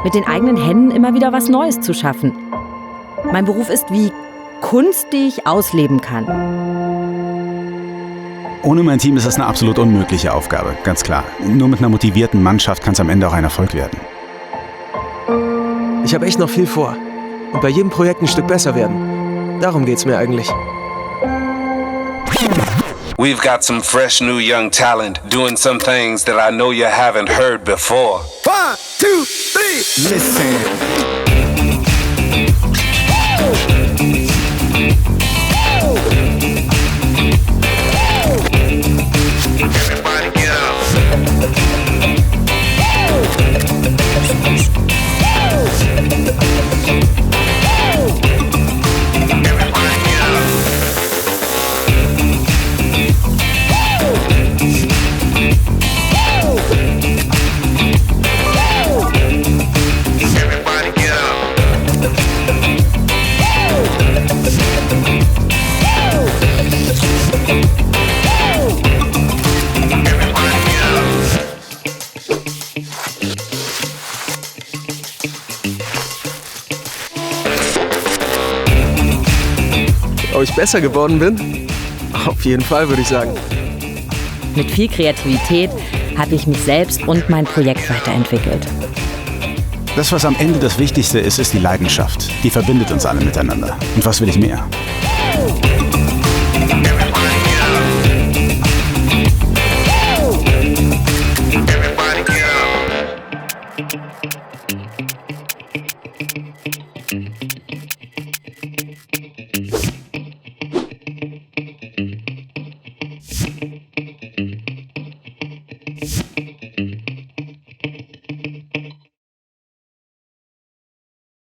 mit den eigenen Händen immer wieder was Neues zu schaffen. Mein Beruf ist wie Kunst, die ich ausleben kann. Ohne mein Team ist das eine absolut unmögliche Aufgabe, ganz klar. Nur mit einer motivierten Mannschaft kann es am Ende auch ein Erfolg werden. Ich habe echt noch viel vor. Und bei jedem Projekt ein Stück besser werden. Darum geht's mir eigentlich. We've got some fresh new young talent doing some things that I know you haven't heard before. 1, 2, 3, listen. Ob ich besser geworden bin? Auf jeden Fall, würde ich sagen. Mit viel Kreativität habe ich mich selbst und mein Projekt weiterentwickelt. Das, was am Ende das Wichtigste ist, ist die Leidenschaft. Die verbindet uns alle miteinander. Und was will ich mehr?